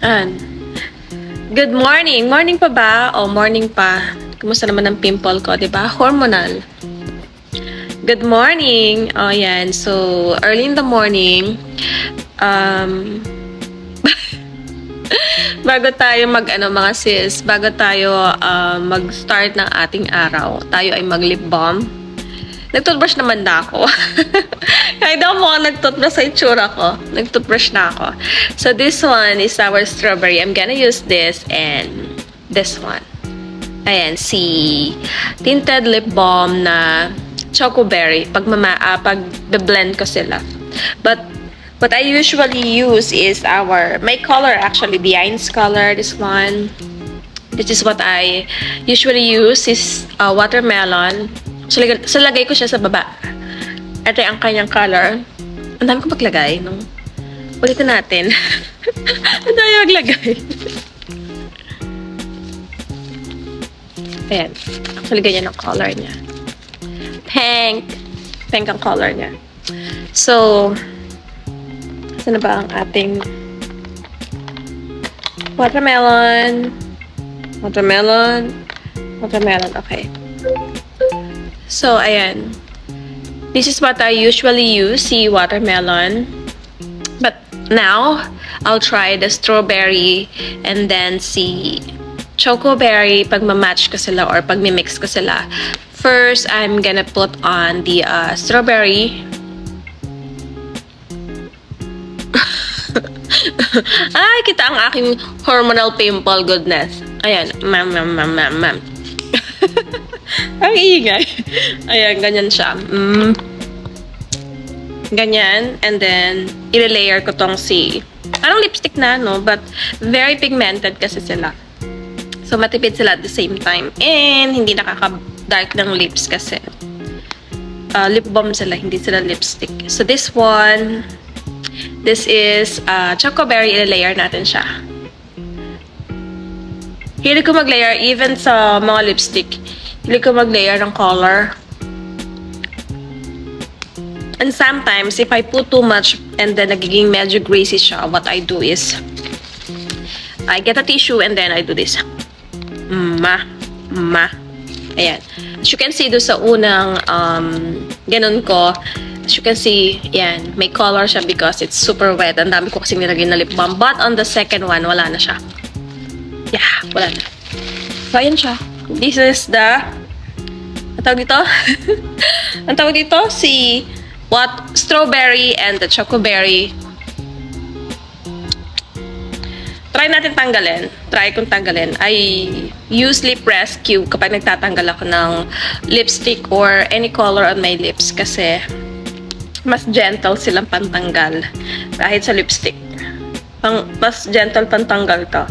An. Good morning. Morning pa ba? O morning pa. Kumusta naman ang pimple ko, 'di ba? Hormonal. Good morning. Oh, yan. So, early in the morning, bago tayo mga sis, bago tayo mag-start ng ating araw, tayo ay mag-lip balm. Nag-toothbrush naman na ako. Kahit ako mukhang nag-toothbrush sa itsura ko. Nag-toothbrush na ako. So, this one is our strawberry. I'm gonna use this and this one. Ayan, si tinted lip balm na chocoberry. Pag-blend ko sila. But, what I usually use is my color actually, the Heinz color, this one. This is what I usually use is watermelon. So, lagay ko siya sa baba. Ito ang kanyang color. Ang dami ko maglagay, no? Ulitin natin. Ang dami maglagay. Ayan. Actually, ganyan ang color niya. Pink. Pink ang color niya. So, saan na ba ang ating watermelon? Watermelon. Watermelon. Okay. So, ayan. This is what I usually use, si watermelon. But now, I'll try the strawberry and then si chocoberry pag ma-match ko sila or pag mi-mix ko sila. First, I'm gonna put on the strawberry. Ay, kita ang aking hormonal pimple, goodness. Ayan, ma'am. Ang ingay. Ayan, ganyan siya. Ganyan. And then, i-layer ko tong parang lipstick na, no? But, very pigmented kasi sila. So, matipid sila at the same time. And, hindi nakaka-dark ng lips kasi. Lip balm sila, hindi sila lipstick. So, this one, this is chocoberry. I-layer natin siya. Hilig ko mag-layer even sa mga lipstick. Hilig ko mag-layer ng color. And sometimes, if I put too much and then nagiging medyo greasy siya, what I do is, I get a tissue and then I do this. Ayan. As you can see doon sa unang ganun ko, as you can see, yan, may color siya because it's super wet. Ang dami ko kasi nilagay na lip balm. But on the second one, wala na siya. Yeah, wala na. So, ayan siya. This is the, ang tawag dito? Ang tawag dito, si strawberry and the chocoberry. Try natin tanggalin. Try kong tanggalin. I use lip rescue kapag nagtatanggal ako ng lipstick or any color on my lips kasi mas gentle silang pantanggal kahit sa lipstick. Mas gentle pantanggal to.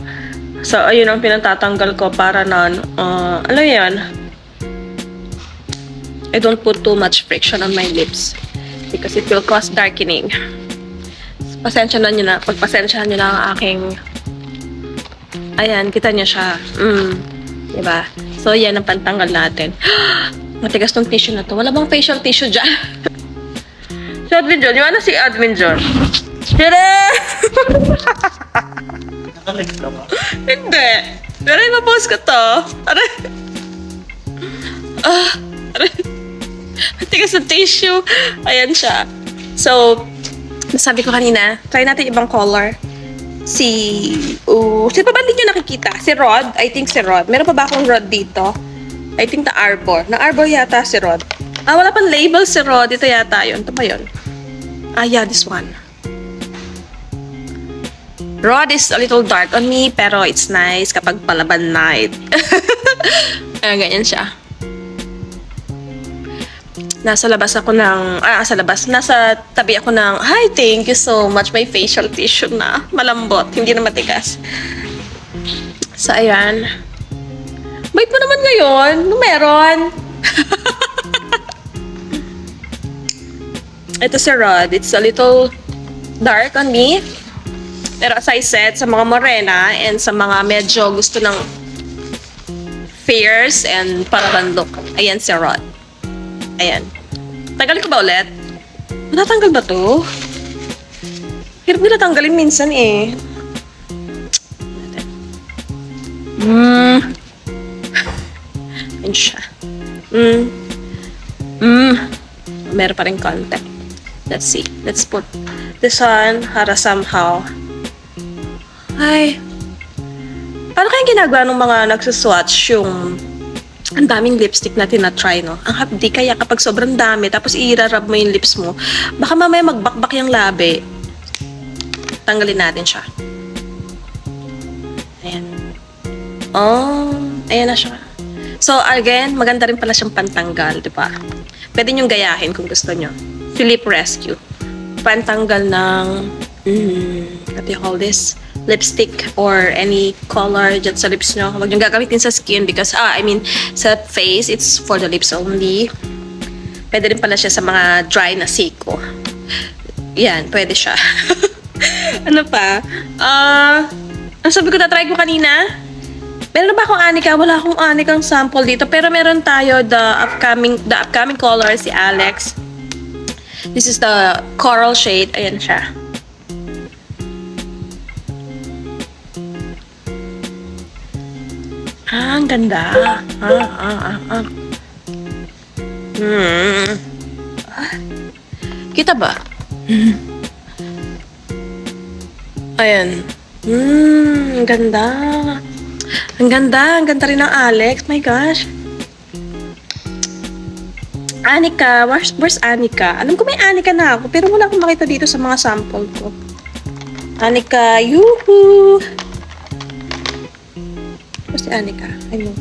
So, ayun ang pinatatanggal ko para ano yan? I don't put too much friction on my lips because it will cause darkening. Pasensyahan nyo na. Pagpasensyahan nyo na ang aking ayan, kita nyo siya. Diba? So, yan ang pantanggal natin. Matigas tong tissue na to. Wala bang facial tissue dyan? Si Admin John. Yung ano si Admin John? Hindi. Pero ipapost ko to. Aray. Matigas ng tissue. Ayan siya. So, nasabi ko kanina, try natin ibang color. Sino pa ba hindi nyo nakikita? Si Rod. I think si Rod. Meron pa ba akong Rod dito? I think the Arbor. Na Arbor yata si Rod. Wala pang label si Rod. Ito yata yun. Ito ba yun? Yeah, this one. Rod is a little dark on me, pero it's nice kapag palaban night. Ganyan siya. Nasa labas ako ng, nasa tabi ako ng, hi, thank you so much, may facial tissue na, malambot, hindi na matigas. So, ayan. Bait mo naman ngayon, meron. Ito si Rod, it's a little dark on me. Pero as I said, sa mga morena and sa mga medyo gusto ng fairs and parabandok, ayan si Rod. Ayan. Tanggalin ko ba ulit? Natanggal ba to? Hirap nila tanggalin minsan eh. natin siya. Meron pa rin konti. Let's see. Let's put this on para somehow. Ay. Paano kaya ginagawa ng mga nagsuswatch yung ang daming lipstick na tinatry, no? Ang hapdi kaya kapag sobrang dami, tapos i-rub mo yung lips mo, baka mamaya magbakbak yung labi. Tanggalin natin siya. Ayan. Oh, ayan na siya. So, again, maganda rin pala siyang pantanggal, di ba? Pwede niyong gayahin kung gusto niyo. Si Lip Rescue. Pantanggal ng, what do you call this? Lipstick or any color dyan sa lips nyo. Huwag nyo gagamitin sa skin because, sa face, it's for the lips only. Pwede rin pala siya sa mga dry na siko. Yan, pwede siya. Ano pa? Ang sabi ko, na-try ko kanina. Meron na ba akong Anika? Wala akong Anikang sample dito. Pero meron tayo the upcoming color, si Alex. This is the coral shade. Ayan siya. Ang ganda. Kita ba? Ayan. Ang ganda. Ang ganda. Ang ganda rin ng Alex. My gosh. Anika. Where's Anika? Alam ko may Anika na ako, pero wala akong makita dito sa mga sample ko. Anika. Yuhu! Where's Anika? I know.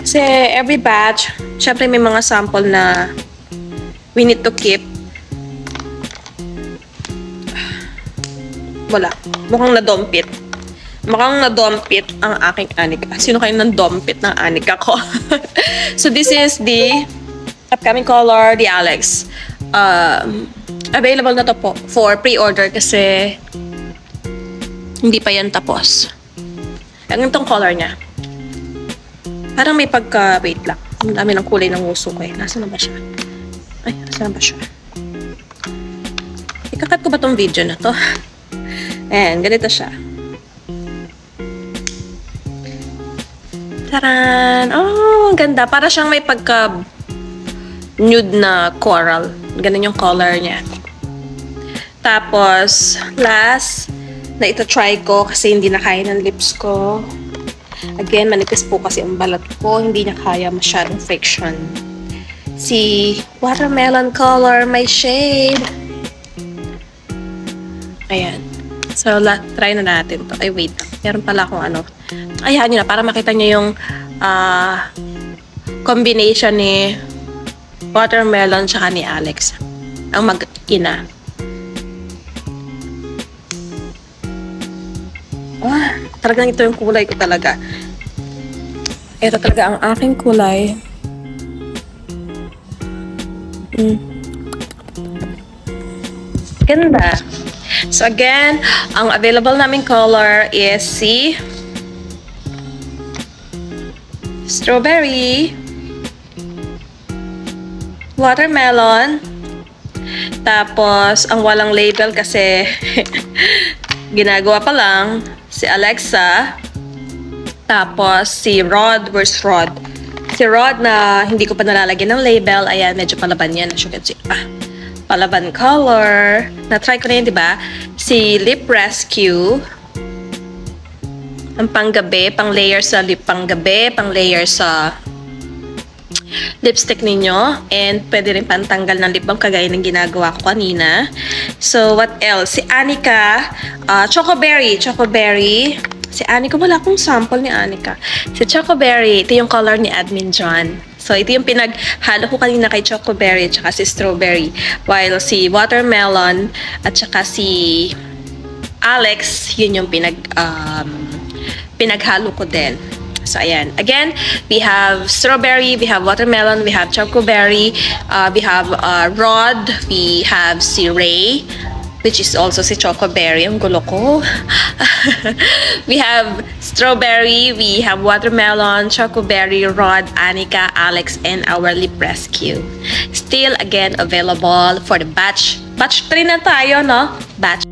Kasi every batch, syempre may mga sample na we need to keep. Wala. Mukhang nadompit. Mukhang nadompit ang aking Anika. Sino kayo nandompit ng Anika ko? So this is the upcoming color, the Alex. Available na to po for pre-order kasi hindi pa yan tapos. Ang itong color niya. Parang may wait lang. Ang dami ng kulay ng uso ko eh. Nasaan na ba siya? Ay, nasaan na ba siya? Ikakat ko ba tong video na to? Ayan, ganito siya. Taran! Oh, ang ganda. Para siyang may nude na coral. Ganun yung color niya. Tapos, last, na ito-try ko kasi hindi na kaya ng lips ko. Again, manipis po kasi ang balat ko. Hindi na kaya masyadong friction. Si watermelon color, my shade. Ayan. So, try na natin to. Ay, wait. Meron pala akong ano. Ayan nyo na, para makita nyo yung combination ni watermelon tsaka ni Alex. Ang mag-ina. Talagang ito yung kulay ko talaga. Ito talaga ang aking kulay. Ganda. So again, ang available naming color is si strawberry, watermelon, tapos ang walang label kasi ginagawa pa lang, si Alexa, tapos si Rod. Where's Rod? Si Rod na hindi ko pa nalalagyan ng label. Ayan, medyo palaban yan. As you can see. Palaban color. Na-try ko na yun, diba? Si Lip Rescue. Ang panggabi, pang layer sa lip panggabi, pang layer sa lipstick ninyo. And pwede rin pantanggal ng lip balm kagaya ng ginagawa ko kanina. So, what else? Si Anika, Chocoberry. Si Anika, wala akong sample ni Anika. Si Chocoberry, ito yung color ni Admin John. So, ito yung pinaghalo ko kanina kay Chocoberry at saka si Strawberry. While si Watermelon at saka si Alex, yun yung pinaghalo ko din. So, ayan. Again, we have Strawberry, we have Watermelon, we have Chocoberry, we have Rod, we have si Ray, which is also si Chocoberry. Ang gulo ko. We have Strawberry, we have Watermelon, Chocoberry, Rod, Anika, Alex, and our Lip Rescue. Still, again, available for the batch. Batch 3 na tayo, no? Batch.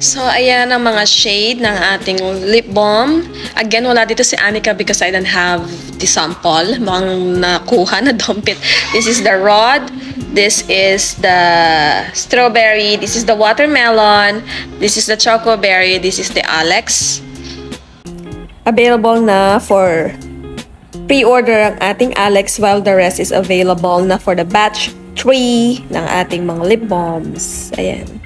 So, ayan ang mga shade ng ating lip balm. Again, wala dito si Anika because I don't have the sample. Mukhang nakuha, na-dump it. This is the Rod. This is the strawberry. This is the watermelon. This is the choco berry. This is the Alex. Available na for pre-order ang ating Alex while the rest is available na for the batch 3 ng ating mga lip balms. Ayan.